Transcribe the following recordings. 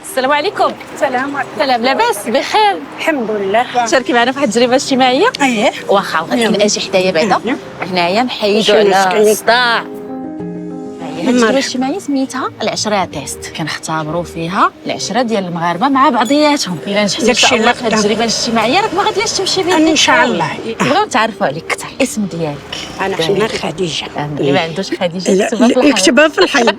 السلام عليكم. سلام عليكم. سلام، لاباس؟ بخير؟ الحمد لله. شاركي معنا في واحد التجربه اجتماعيه. اييه واخا ولكن اجي حدايا بعدا هنايا نحيدوا على الصداع. هي التجربه الاجتماعيه سميتها العشره تيست، كنختبروا فيها العشره ديال المغاربه مع بعضياتهم. الا نجحتي ان شاء الله في هذه التجربه الاجتماعيه راك ما غاديش تمشي بها ان شاء الله. بغاو نتعرفوا عليك اكثر. الاسم ديالك؟ انا خديجه. اللي ما عندوش خديجه يكتبها في الحيط.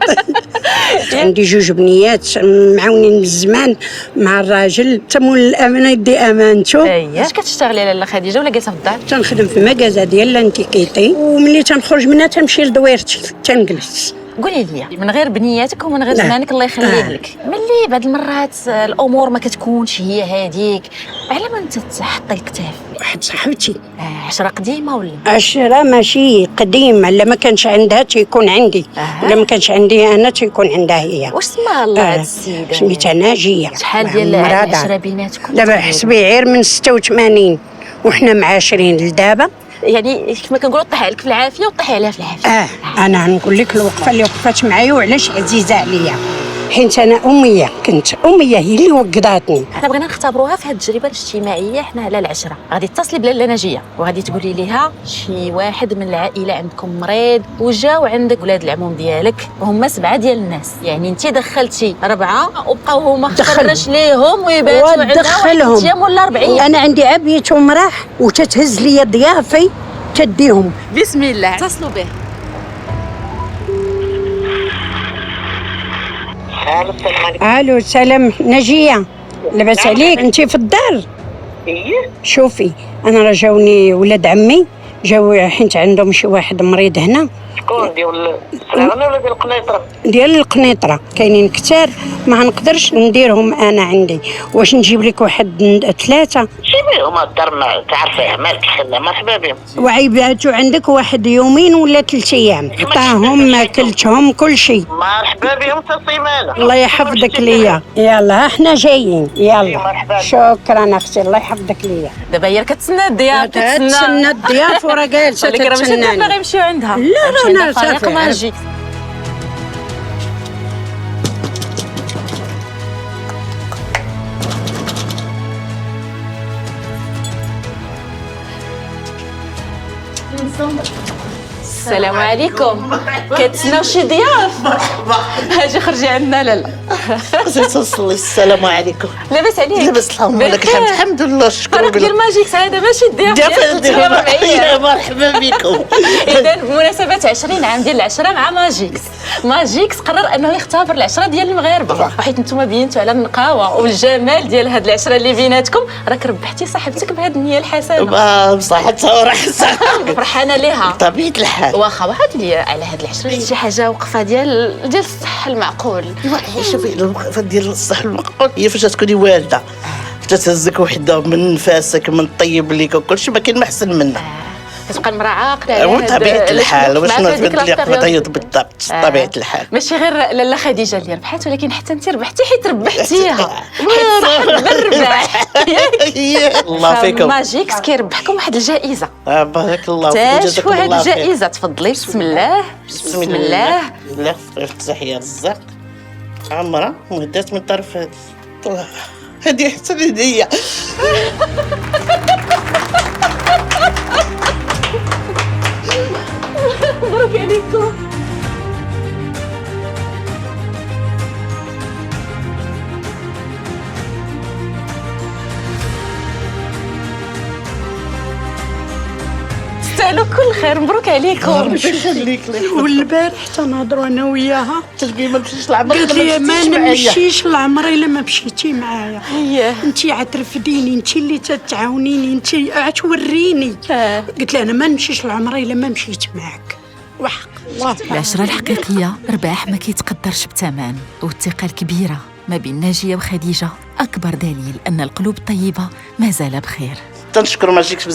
عندي جوج بنيات معاونين من الزمان مع الراجل، تمول الامانه يدي امانته. اش كتشتغلي على لاله خديجه ولا جالسه في الدار؟ تنخدم في مكازا ديال لانتيكيتي، وملي تنخرج منها تنمشي لدويرتي تنجلس. قولي لي من غير بنياتك ومن غير زمانك الله يخليه لك، ملي بعض المرات الامور ما كتكونش هي هذيك، على من تتحطي الكتاف؟ واحد صاحبتي عشرة قديمه ولا؟ عشرة ماشي قديمة، لا ما كانش عندها تيكون عندي، ولا ما كانش عندي انا تيكون عندها هي. واش سماها الله هاد السيده؟ سميتها ناجية. شحال ديال العشرة بيناتكم؟ دابا حسبي غير من 86 وحنا معاشرين لدابا. يعني كما كنقولوا طيح عليك في العافيه وطيح عليها في العافيه. انا نقول لك الوقفه اللي وقفات معايا وعلاش عزيزه عليا، حيت انا اميه، كنت اميه هي اللي وقضاتني. حنا بغينا نختبروها في هذه التجربه الاجتماعيه حنا على العشره. غادي تتصلي بلاله ناجيه وغادي تقولي ليها شي واحد من العائله عندكم مريض وجاو عندك ولاد العموم ديالك هما 7 ديال الناس، يعني انت دخلتي 4 وبقاو هما خرج ليهم ويباتوا عندها 1 أيام ولا 40. انا عندي عبيتهم راح وتتهز لي ضيافي تديهم. بسم الله، اتصلوا به. الو سلام ناجيه، لاباس عليك؟ انت في الدار؟ ايه شوفي انا راه جاوني ولاد عمي، جاو حيت عندهم شي واحد مريض هنا. شكون ديال السلامه ولا ديال القنيطره؟ ديال القنيطره كاينين كثار، ما نقدرش نديرهم انا عندي. واش نجيب لك واحد 3؟ جيبيهم الدار ما تعرفيه مالك خلا مرحبا بهم. وعيباتو عندك واحد يومين ولا 3 ايام، عطاهم ماكلتهم كل شيء. مرحبا بهم تصيمانه. الله يحفظك ليا. يلا احنا جايين، يلا مرحبا. شكرا اختي، الله يحفظك ليا. دابا هي كتسنى الضياف، تسنى الضياف وراه جالسه ولكن راه ماشي دابا تتسناني. غيمشيو عندها. لا انا فريق ماجيك. السلام عليكم. كتسناو شي ضياف؟ مرحبا. اجي خرجي عندنا لالا. زيد تصلي. السلام عليكم. لاباس عليك؟ لاباس اللهم لك الحمد. الحمد لله شكرا فريق ديال ماجيك هذا ماشي الضياف يا مرحبا بكم. اذا بمناسبه 20 عام ديال العشره مع ماجيكس، ماجيكس قرر انه يختبر العشره ديال المغاربه، وحيت نتوما بينتوا على النقاوه والجمال ديال هاد العشره اللي بيناتكم راك ربحتي صاحبتك بهاد النيه الحسنه. بصح تصور حسن. فرحانه ليها طبيعه الحال. واخا واحد لي على هاد العشره شي حاجه وقفه ديال الصح المعقول. شوفي الوقفه ديال الصح المعقول هي فاش تكوني والده تتهزك وحده من نفاسك من طيب ليك وكلشي، ما كاين ما احسن منها. كتبقى المراه عاقله على هاد طبيعه الحال. واش نتبدل لي البيريود. بالضبط طبيعه الحال. ماشي غير لاله خديجه اللي ربحات، ولكن حتى انت ربحتي حيت ربحتيها، حيت صاحب الرباح. الله فيكم. ماجيكس كيربحكم واحد الجائزه. بارك الله فيك. جزاكم جزاكم واحد الله خير. الجائزه، تفضلي. بسم الله بسم الله. لا افتح يا رزاق. عمرها مهدات من طرف هذه. الله هذه احسن هديه. مبروك عليكم. تستاهلوا كل خير، مبروك عليكم. ربي يخليك. والبارح تنهضروا انا وياها، تلقي ما مشيش العمر. قالت لي ما نمشيش العمر الا ما مشيتي معايا. اييه انت عترفديني، انت اللي تتعاونيني، انت عتوريني. قلت لها انا ما نمشيش العمر الا ما مشيت معك. وحق الله. العشرة الحقيقية رباح ما كيتقدرش بثمن، والثقة الكبيرة ما بين ناجية وخديجة أكبر دليل أن القلوب الطيبة ما زال بخير. تنشكر ماجيكس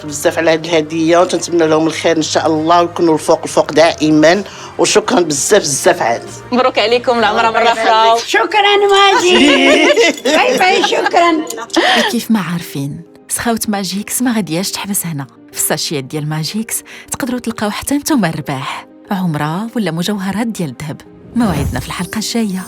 بزاف على هذه الهديه، وتنتمنى لهم الخير ان شاء الله ويكونوا الفوق دائما. وشكرا بزاف عاد. مبروك عليكم العمره مره اخرى. شكرا ماجي. باي شكرا. كيف ما عارفين سخاوة ماجيكس ما غادياش تحبس هنا. في الساشيات ديال ماجيكس تقدروا تلقاو حتى نتوما الرباح، عمرة ولا مجوهرات ديال الذهب. موعدنا في الحلقة الجاية.